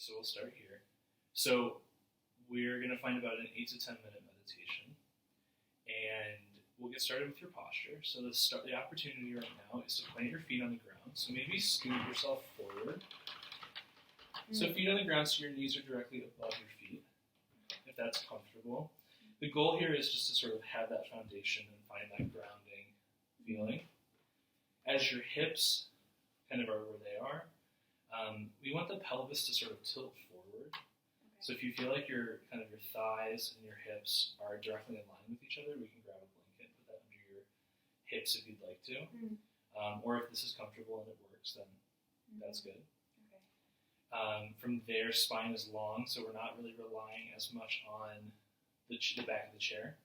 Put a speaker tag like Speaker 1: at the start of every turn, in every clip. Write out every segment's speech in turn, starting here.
Speaker 1: So we'll start here. So we're going to find about an 8 to 10 minute meditation, and we'll get started with your posture. So the opportunity right now is to plant your feet on the ground. So maybe scoot yourself forward. So feet on the ground so your knees are directly above your feet, if that's comfortable. The goal here is just to sort of have that foundation and find that grounding feeling. As your hips kind of are where they are, we want the pelvis to sort of tilt forward. Okay. So if you feel like your thighs and your hips are directly in line with each other, we can grab a blanket and put that under your hips if you'd like to. Or if this is comfortable and it works, then that's good. Okay. From there, spine is long, so we're not really relying as much on the back of the chair.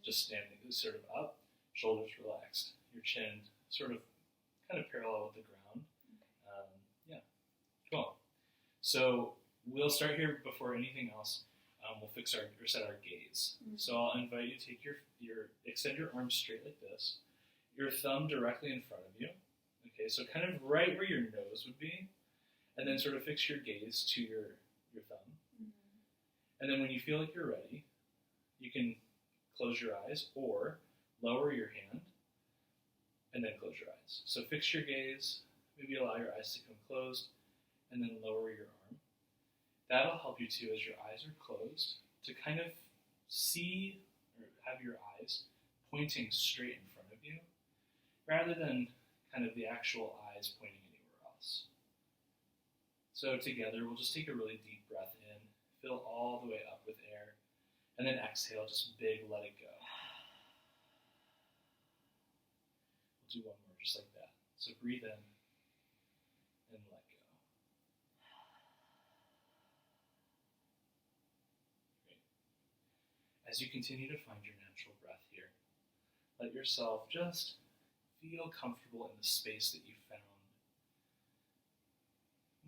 Speaker 1: Just standing sort of up, shoulders relaxed, your chin sort of kind of parallel with the ground. Okay. Cool. So we'll start here before anything else. We'll set our gaze. So I'll invite you to take extend your arms straight like this, your thumb directly in front of you. Okay, so kind of right where your nose would be, and then sort of fix your gaze to your thumb. And then when you feel like you're ready, you can close your eyes or lower your hand and then close your eyes. So fix your gaze, maybe allow your eyes to come closed, and then lower your arm. That'll help you too, as your eyes are closed, to kind of see or have your eyes pointing straight in front of you, rather than kind of the actual eyes pointing anywhere else. So together, we'll just take a really deep breath in, fill all the way up with air, and then exhale, just big, let it go. We'll do one more just like that. So breathe in and let go. Great. As you continue to find your natural breath here, let yourself just feel comfortable in the space that you found.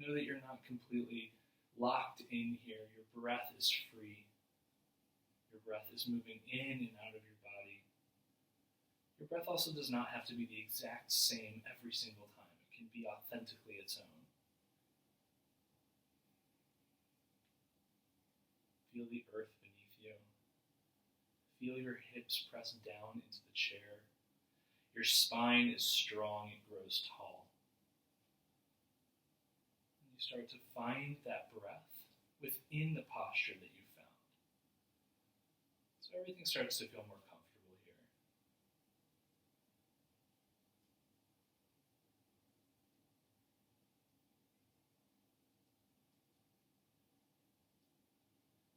Speaker 1: Know that you're not completely locked in here. Your breath is free. Your breath is moving in and out of your body. Your breath also does not have to be the exact same every single time. It can be authentically its own. Feel the earth beneath you. Feel your hips press down into the chair. Your spine is strong, it grows tall. And you start to find that breath within the posture that you found. So everything starts to feel more comfortable here.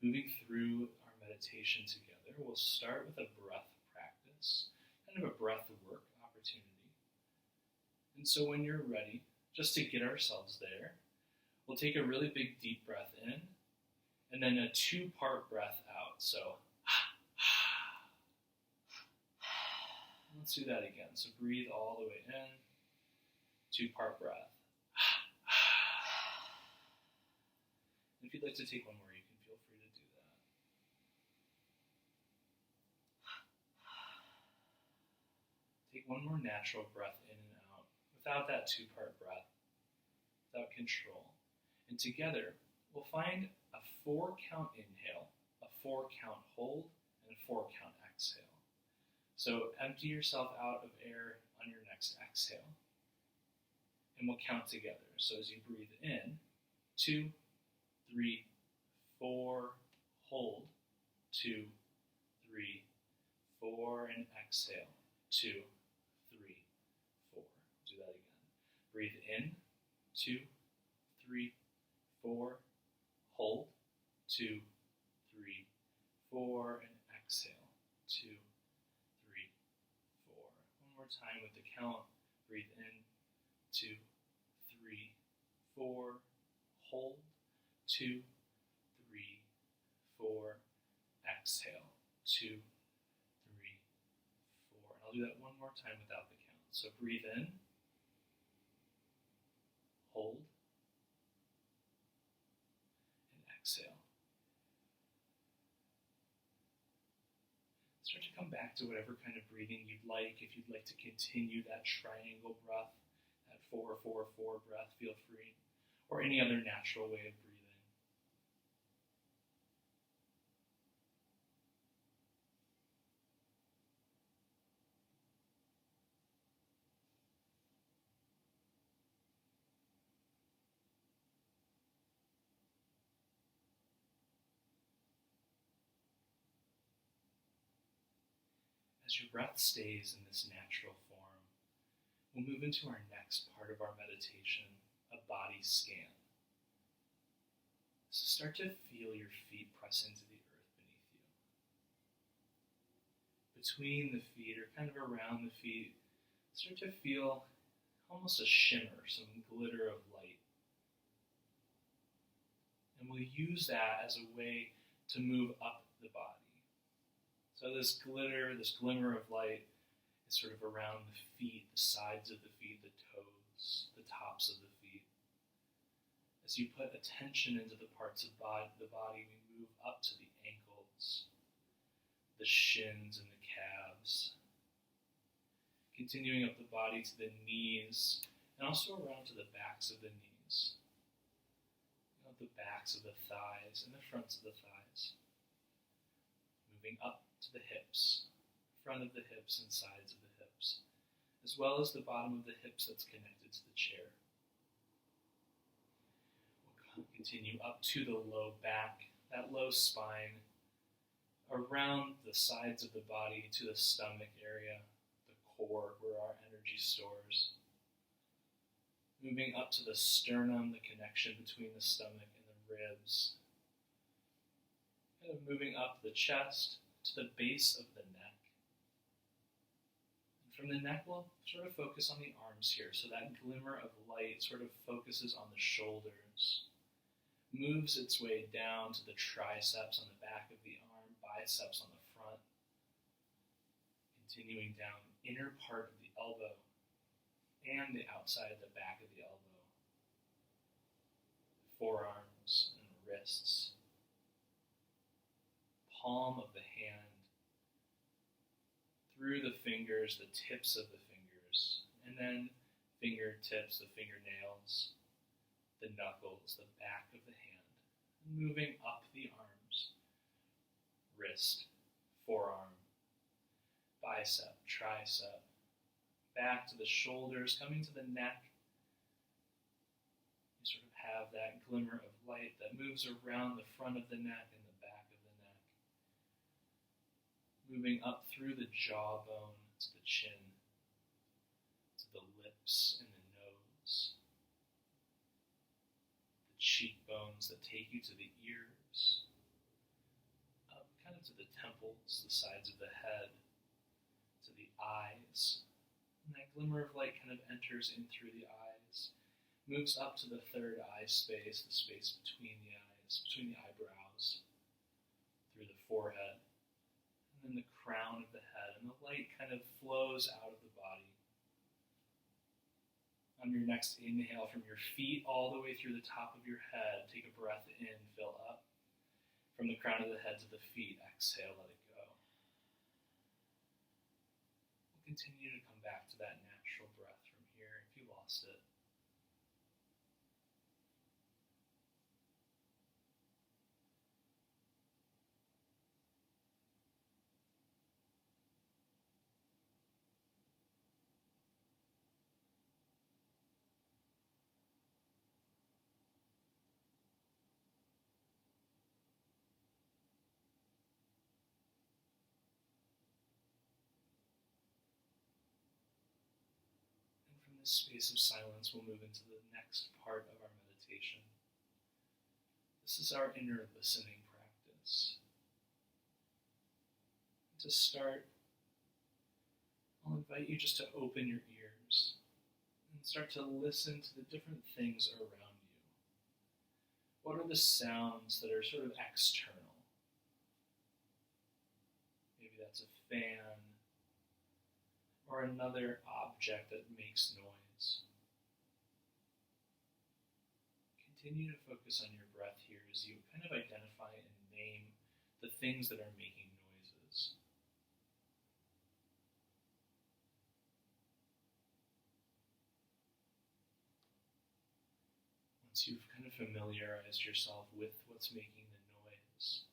Speaker 1: Moving through our meditation together, we'll start with a breath practice, kind of a breath work opportunity. And so when you're ready, just to get ourselves there, we'll take a really big deep breath in, and then a 2-part breath out. So let's do that again. So breathe all the way in, 2-part breath. If you'd like to take one more, you can feel free to do that. Take one more natural breath in and out, without that 2-part breath, without control. And together, we'll find a 4-count inhale, a 4-count hold, and a 4-count exhale. So empty yourself out of air on your next exhale. And we'll count together. So as you breathe in, 2, 3, 4, hold, 2, 3, 4, and exhale, 2, 3, 4. Do that again. Breathe in, 2, 3, 4, hold, 2, 3, 4, and exhale, 2, 3, 4. One more time with the count. Breathe in, 2, 3, 4, hold, 2, 3, 4, exhale, 2, 3, 4. And I'll do that one more time without the count. So breathe in, hold, and exhale. Start to come back to whatever kind of breathing you'd like. If you'd like to continue that triangle breath, that 4-4-4 breath, feel free. Or any other natural way of breathing. As your breath stays in this natural form, we'll move into our next part of our meditation, a body scan. So start to feel your feet press into the earth beneath you. Between the feet, or kind of around the feet, start to feel almost a shimmer, some glitter of light. And we'll use that as a way to move up the body. So this glitter, this glimmer of light is sort of around the feet, the sides of the feet, the toes, the tops of the feet. As you put attention into the parts of the body, we move up to the ankles, the shins and the calves. Continuing up the body to the knees, and also around to the backs of the knees. The backs of the thighs and the fronts of the thighs. Moving up to the hips, front of the hips and sides of the hips, as well as the bottom of the hips that's connected to the chair. We'll continue up to the low back, that low spine, around the sides of the body to the stomach area, the core where our energy stores. Moving up to the sternum, the connection between the stomach and the ribs. Kind of moving up the chest to the base of the neck. And from the neck, we'll sort of focus on the arms here. So that glimmer of light sort of focuses on the shoulders. Moves its way down to the triceps on the back of the arm, biceps on the front. Continuing down, inner part of the elbow, and the outside of the back of the elbow, forearms and wrists, palm of the hand, through the fingers, the tips of the fingers, and then fingertips, the fingernails, the knuckles, the back of the hand, moving up the arms, wrist, forearm, bicep, tricep, back to the shoulders, coming to the neck. You sort of have that glimmer of light that moves around the front of the neck and the back of the neck. Moving up through the jawbone to the chin, to the lips and the nose. The cheekbones that take you to the ears. Up kind of to the temples, the sides of the head, to the eyes. And that glimmer of light kind of enters in through the eyes, moves up to the third eye space, the space between the eyes, between the eyebrows, through the forehead, and then the crown of the head, and the light kind of flows out of the body. On your next inhale, from your feet all the way through the top of your head, take a breath in, fill up. From the crown of the head to the feet, exhale, let it go. Continue to come back to that natural breath from here if you lost it. This space of silence, we'll move into the next part of our meditation. This is our inner listening practice. To start, I'll invite you just to open your ears and start to listen to the different things around you. What are the sounds that are sort of external? Maybe that's a fan, or another object that makes noise. Continue to focus on your breath here as you kind of identify and name the things that are making noises. Once you've kind of familiarized yourself with what's making the noise,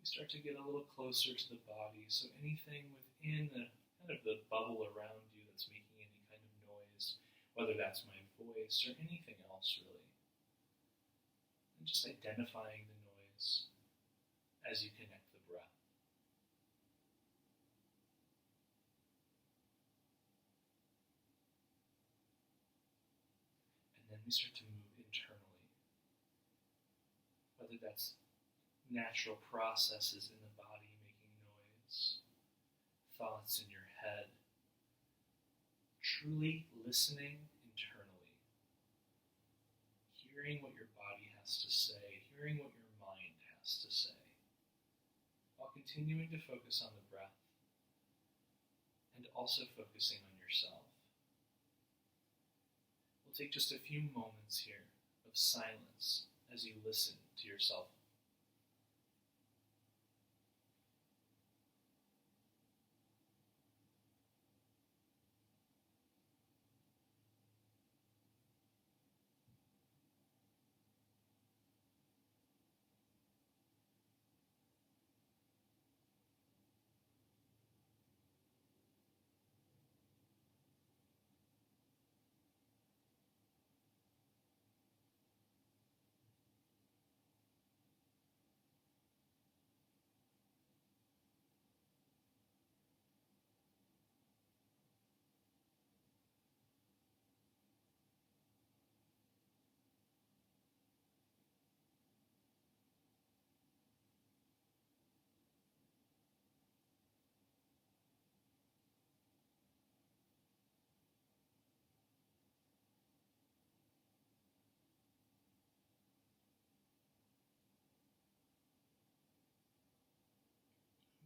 Speaker 1: we start to get a little closer to the body, so anything within the kind of the bubble around you that's making any kind of noise, whether that's my voice or anything else really. And just identifying the noise as you connect the breath. then we start to move internally. Whether that's natural processes in the body making noise, thoughts in your head, truly listening internally, hearing what your body has to say, hearing what your mind has to say, while continuing to focus on the breath and also focusing on yourself. We'll take just a few moments here of silence as you listen to yourself.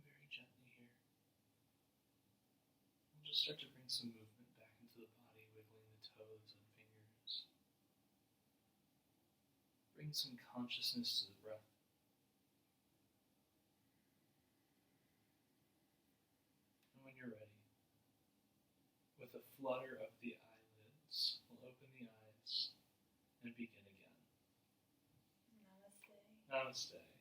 Speaker 1: Very gently here. We'll just start to bring some movement back into the body, wiggling the toes and fingers. Bring some consciousness to the breath. And when you're ready, with a flutter of the eyelids, we'll open the eyes and begin again.
Speaker 2: Namaste.
Speaker 1: Namaste.